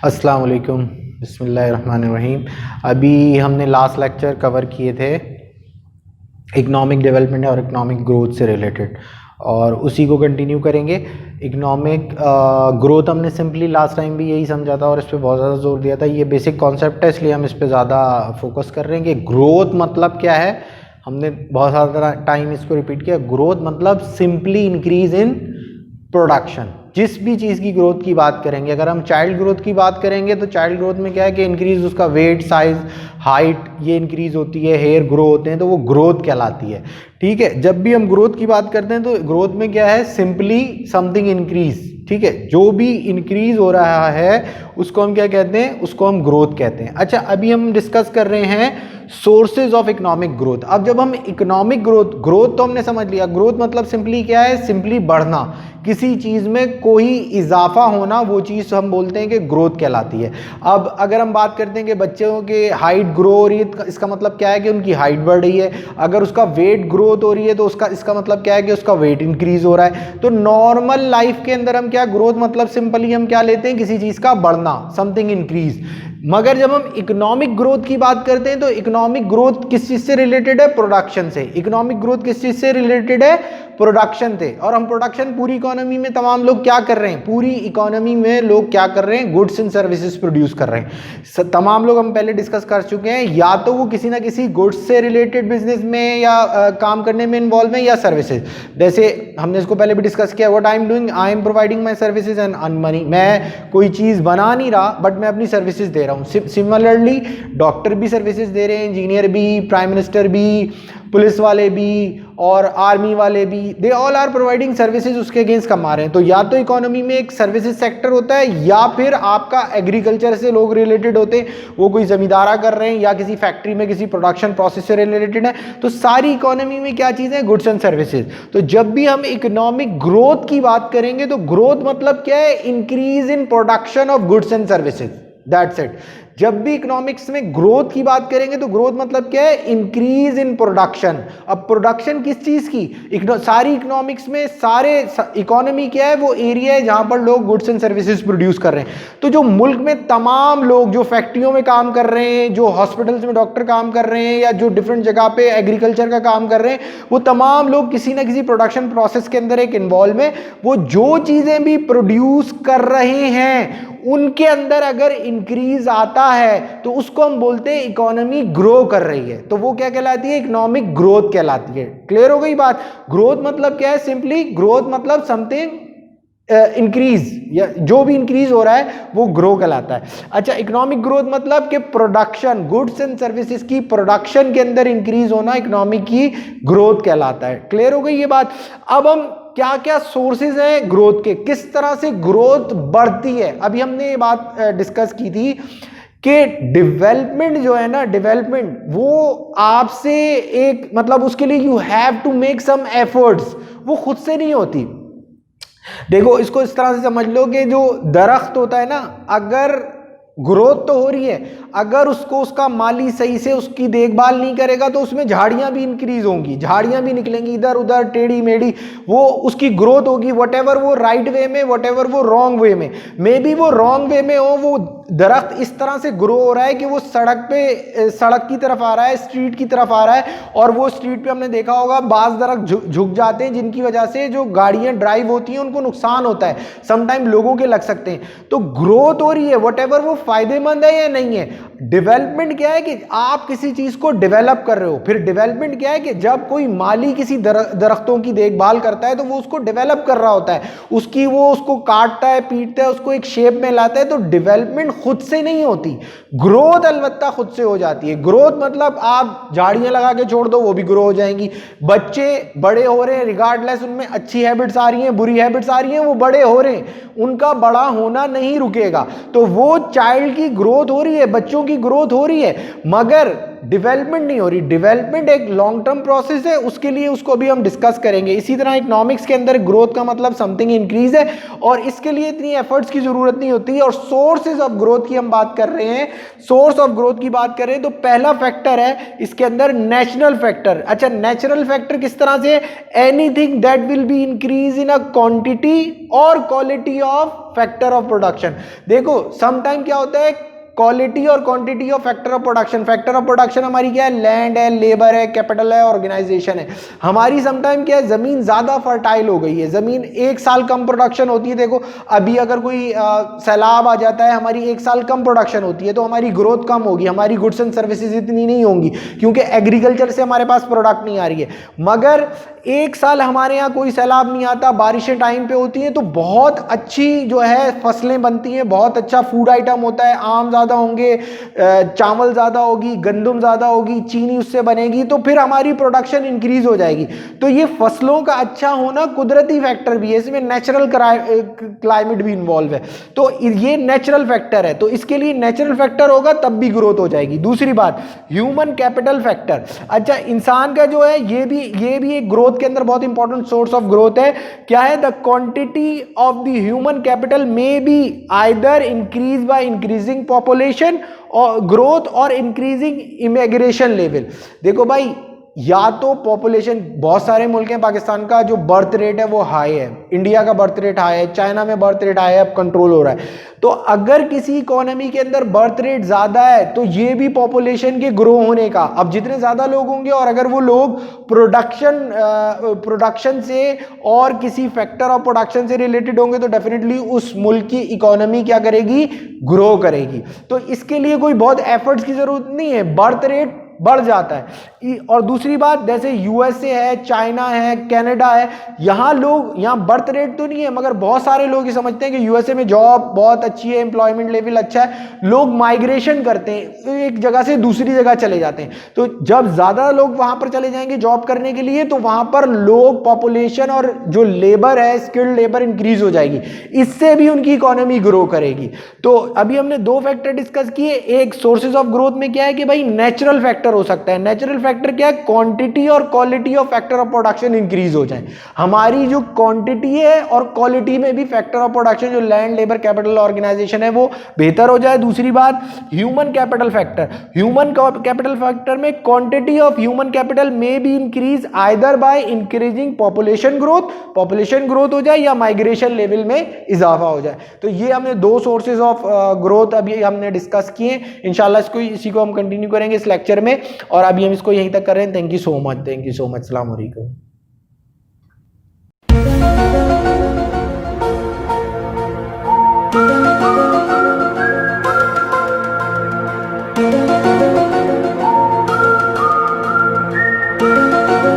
अस्सलाम वालेकुम, बिस्मिल्लाहिर्रहमानिर्रहीम। अभी हमने लास्ट लेक्चर कवर किए थे इकनॉमिक डेवलपमेंट और इकनॉमिक ग्रोथ से रिलेटेड, और उसी को कंटिन्यू करेंगे। इकनॉमिक ग्रोथ हमने सिंपली लास्ट टाइम भी यही समझा था और इस पर बहुत ज़्यादा जोर दिया था। ये बेसिक कॉन्सेप्ट है, इसलिए हम इस पर ज़्यादा फोकस कर रहे हैं कि ग्रोथ मतलब क्या है। हमने बहुत ज़्यादा टाइम इसको रिपीट किया। ग्रोथ मतलब सिंपली इंक्रीज इन प्रोडक्शन। जिस भी चीज़ की ग्रोथ की बात करेंगे, अगर हम चाइल्ड ग्रोथ की बात करेंगे तो चाइल्ड ग्रोथ में क्या है कि इंक्रीज उसका वेट, साइज, हाइट ये इंक्रीज होती है, हेयर ग्रो होते हैं, तो वो ग्रोथ कहलाती है। ठीक है, जब भी हम ग्रोथ की बात करते हैं तो ग्रोथ में क्या है, सिंपली समथिंग इंक्रीज। ठीक है, जो भी इंक्रीज हो रहा है उसको हम क्या कहते हैं, उसको हम ग्रोथ कहते हैं। अच्छा, अभी हम डिस्कस कर रहे हैं सोर्सेज ऑफ इकोनॉमिक ग्रोथ। अब जब हम इकोनॉमिक ग्रोथ तो हमने समझ लिया, ग्रोथ मतलब सिंपली क्या है, सिंपली बढ़ना, किसी चीज में कोई इजाफा होना, वो चीज हम बोलते हैं कि ग्रोथ कहलाती है। अब अगर हम बात करते हैं कि बच्चों के हाइट ग्रो हो रही है, इसका मतलब क्या है कि उनकी हाइट बढ़ रही है। अगर उसका वेट ग्रोथ हो रही है तो इसका मतलब क्या है कि उसका वेट इंक्रीज हो रहा है। तो नॉर्मल लाइफ के अंदर हम क्या, ग्रोथ मतलब सिंपली हम क्या लेते हैं, किसी चीज का बढ़ना, समथिंग इंक्रीज। मगर जब हम इकोनॉमिक ग्रोथ की बात करते हैं तो इकोनॉमिक ग्रोथ किस चीज से रिलेटेड है, प्रोडक्शन से। इकोनॉमिक ग्रोथ किस चीज से रिलेटेड है, प्रोडक्शन थे। और हम प्रोडक्शन, पूरी इकोनॉमी में तमाम लोग क्या कर रहे हैं, पूरी इकोनॉमी में लोग क्या कर रहे हैं, गुड्स एंड सर्विसेज प्रोड्यूस कर रहे हैं। तमाम लोग हम पहले डिस्कस कर चुके हैं, या तो वो किसी ना किसी गुड्स से रिलेटेड बिजनेस में या काम करने में इन्वॉल्व है, या सर्विसेज। जैसे हमने इसको पहले भी डिस्कस किया, what I am doing, I am providing my services and earn money. मैं कोई चीज़ बना नहीं रहा बट मैं अपनी सर्विसेज दे रहा हूँ। सिमिलरली डॉक्टर भी सर्विसेज दे रहे हैं, इंजीनियर भी, प्राइम मिनिस्टर भी, पुलिस वाले भी और आर्मी वाले भी, they all are providing services, उसके अगेंस्ट कमा रहे हैं। तो या तो इकोनॉमी में एक सर्विसेज सेक्टर होता है, या फिर आपका एग्रीकल्चर से लोग रिलेटेड होते हैं, वो कोई जमींदारा कर रहे हैं या किसी फैक्ट्री में किसी प्रोडक्शन प्रोसेस से रिलेटेड है। तो सारी इकोनॉमी में क्या चीज़ है, गुड्स एंड सर्विसेज। तो जब भी हम इकोनॉमिक ग्रोथ की बात करेंगे तो ग्रोथ मतलब क्या है, increase in production of goods and services, that's it. जब भी इकोनॉमिक्स में ग्रोथ की बात करेंगे तो ग्रोथ मतलब क्या है, इंक्रीज इन प्रोडक्शन। अब प्रोडक्शन किस चीज की, सारी इकोनॉमिक्स में, सारे इकोनॉमी क्या है, वो एरिया है जहां पर लोग गुड्स एंड सर्विसेज प्रोड्यूस कर रहे हैं। तो जो मुल्क में तमाम लोग जो फैक्ट्रियों में काम कर रहे हैं, जो हॉस्पिटल्स में डॉक्टर काम कर रहे हैं, या जो डिफरेंट जगह पे एग्रीकल्चर का काम कर रहे हैं, वो तमाम लोग किसी ना किसी प्रोडक्शन प्रोसेस के अंदर एक इन्वॉल्व है। वो जो चीजें भी प्रोड्यूस कर रहे हैं उनके अंदर अगर इंक्रीज आता है तो उसको हम बोलते हैं इकोनॉमी ग्रो कर रही है, तो वो क्या कहलाती है, इकोनॉमिक ग्रोथ कहलाती है। क्लियर हो गई बात। ग्रोथ मतलब क्या है, सिंपली ग्रोथ मतलब समथिंग इंक्रीज, या जो भी इंक्रीज हो रहा है वो ग्रो कहलाता है। अच्छा, इकोनॉमिक ग्रोथ मतलब कि प्रोडक्शन, गुड्स एंड सर्विसेज की प्रोडक्शन के अंदर इंक्रीज होना इकोनॉमिक की ग्रोथ कहलाता है। क्लियर हो गई ये बात। अब हम क्या क्या सोर्सेज हैं ग्रोथ के, किस तरह से ग्रोथ बढ़ती है, अभी हमने ये बात डिस्कस की थी कि डेवलपमेंट जो है ना, डेवलपमेंट वो आपसे एक, मतलब उसके लिए you have to make some efforts, वो खुद से नहीं होती। देखो, इसको इस तरह से समझ लो कि जो दरख्त होता है ना, अगर ग्रोथ तो हो रही है, अगर उसको उसका माली सही से उसकी देखभाल नहीं करेगा तो उसमें झाड़ियां भी इंक्रीज होंगी, झाड़ियां भी निकलेंगी इधर उधर टेढ़ी मेढ़ी, वो उसकी ग्रोथ होगी, व्हाटएवर वो राइट वे में, व्हाटएवर वो रॉन्ग वे में। मे बी वो रॉन्ग वे में हो, वो दरख्त इस तरह से ग्रो हो रहा है कि वो सड़क की तरफ आ रहा है, स्ट्रीट की तरफ आ रहा है, और वो स्ट्रीट पे हमने देखा होगा बाज दरख्त झुक जाते हैं, जिनकी वजह से जो गाड़ियां ड्राइव होती हैं उनको नुकसान होता है, समटाइम लोगों के लग सकते हैं। तो ग्रोथ हो रही है, व्हाटएवर वो फायदेमंद है या नहीं है। डेवलपमेंट क्या है कि आप किसी चीज को डेवलप कर रहे हो। फिर डेवलपमेंट क्या है कि जब कोई माली किसी दरख्तों की देखभाल करता है तो वो उसको डेवलप कर रहा होता है, वो उसको काटता है, पीटता है, उसको एक शेप में लाता है। तो डेवलपमेंट खुद से नहीं होती, ग्रोथ अलबत्ता खुद से हो जाती है। ग्रोथ मतलब आप झाड़ियां लगा के छोड़ दो, वो भी ग्रो हो जाएंगी। बच्चे बड़े हो रहे हैं, रिगार्डलेस उनमें अच्छी हैबिट्स आ रही हैं, बुरी हैबिट्स आ रही हैं, वो बड़े हो रहे हैं, उनका बड़ा होना नहीं रुकेगा। तो वो चाइल्ड की ग्रोथ हो रही है, बच्चों की ग्रोथ हो रही है, मगर डेवलपमेंट नहीं हो रही, डेवलपमेंट एक लॉन्ग टर्म प्रोसेस है, उसके लिए उसको अभी हम डिस्कस करेंगे। इसी तरह इकोनॉमिक्स के अंदर ग्रोथ का मतलब समथिंग इंक्रीज है और इसके लिए इतनी एफर्ट्स की जरूरत नहीं होती है। और सोर्सेज ऑफ ग्रोथ की हम बात कर रहे हैं, सोर्स ऑफ ग्रोथ की बात कर रहे हैं तो पहला फैक्टर है इसके अंदर नेचुरल फैक्टर। अच्छा, नेचुरल फैक्टर किस तरह से? Anything that will be increase in a quantity और quality of factor of production. देखो समटाइम क्या होता है, क्वालिटी और quantity of factor of production. Factor of production हमारी क्या है? लैंड है, लेबर है, कैपिटल है, ऑर्गेनाइजेशन है। हमारी समटाइम क्या है, जमीन ज्यादा फर्टाइल हो गई है, जमीन एक साल कम प्रोडक्शन होती है। देखो अभी अगर कोई सैलाब आ जाता है, हमारी एक साल कम प्रोडक्शन होती है तो हमारी ग्रोथ कम होगी, हमारी गुड्स एंड सर्विसेज इतनी नहीं होंगी क्योंकि एग्रीकल्चर से हमारे पास प्रोडक्ट नहीं आ रही है। मगर एक साल हमारे यहाँ कोई सैलाब नहीं आता, बारिशें टाइम पे होती हैं तो बहुत अच्छी जो है फसलें बनती हैं, बहुत अच्छा फूड आइटम होता है, आम ज़्यादा होंगे, चावल ज़्यादा होगी, गंदम ज़्यादा होगी, चीनी उससे बनेगी, तो फिर हमारी प्रोडक्शन इंक्रीज हो जाएगी। तो ये फसलों का अच्छा होना कुदरती फैक्टर भी है, इसमें नेचुरल क्लाइमेट भी इन्वॉल्व है, तो ये नेचुरल फैक्टर है। तो इसके लिए नेचुरल फैक्टर होगा तब भी ग्रोथ हो जाएगी। दूसरी बात, ह्यूमन कैपिटल फैक्टर। अच्छा, इंसान का जो है ये भी एक ग्रोथ के अंदर बहुत इंपॉर्टेंट सोर्स ऑफ ग्रोथ है। क्या है? The quantity of the human capital may be either increase by increasing population और ग्रोथ और इंक्रीजिंग इमिग्रेशन लेवल। देखो भाई, या तो पॉपुलेशन, बहुत सारे मुल्क हैं, पाकिस्तान का जो बर्थ रेट है वो हाई है, इंडिया का बर्थ रेट हाई है, चाइना में बर्थ रेट हाई है, अब कंट्रोल हो रहा है। तो अगर किसी इकोनॉमी के अंदर बर्थ रेट ज्यादा है तो ये भी पॉपुलेशन के ग्रो होने का, अब जितने ज्यादा लोग होंगे और अगर वो लोग प्रोडक्शन से और किसी फैक्टर ऑफ प्रोडक्शन से रिलेटेड होंगे तो डेफिनेटली उस मुल्क की इकोनॉमी क्या करेगी? ग्रो करेगी। तो इसके लिए कोई बहुत एफर्ट्स की जरूरत नहीं है, बर्थ रेट बढ़ जाता है। और दूसरी बात, जैसे यूएसए है, चाइना है, कनाडा है, यहाँ बर्थ रेट तो नहीं है मगर बहुत सारे लोग ये समझते हैं कि यूएसए में जॉब बहुत अच्छी है, एम्प्लॉयमेंट लेवल अच्छा है, लोग माइग्रेशन करते हैं, एक जगह से दूसरी जगह चले जाते हैं। तो जब ज्यादा लोग वहां पर चले जाएंगे जॉब करने के लिए तो वहां पर लोग, पॉपुलेशन और जो लेबर है, स्किल्ड लेबर इंक्रीज हो जाएगी, इससे भी उनकी इकोनॉमी ग्रो करेगी। तो अभी हमने दो फैक्टर डिस्कस किए। एक सोर्सेज ऑफ ग्रोथ में क्या है कि भाई नेचुरल फैक्टर हो सकता है। नेचुरल फैक्टर क्या है? क्वांटिटी और quality of factor of production increase हो जाए, हमारी जो क्वांटिटी है और क्वालिटी में भी फैक्टर ऑफ प्रोडक्शन, जो लैंड, लेबर, कैपिटल, ऑर्गेनाइजेशन है, वो बेहतर हो जाए। दूसरी बात, human capital factor. Human capital factor में क्वांटिटी ऑफ ह्यूमन कैपिटल में भी increase either by increasing population growth हो जाए या माइग्रेशन लेवल में इजाफा हो जाए। तो ये हमने दो सोर्सेज ऑफ ग्रोथ अभी हमने डिस्कस किए। इंशाल्लाह इसी को हम कंटिन्यू करेंगे इस लेक्चर में, और अभी हम इसको यहीं तक कर रहे हैं। थैंक यू सो मच, अस्सलाम वालेकुम।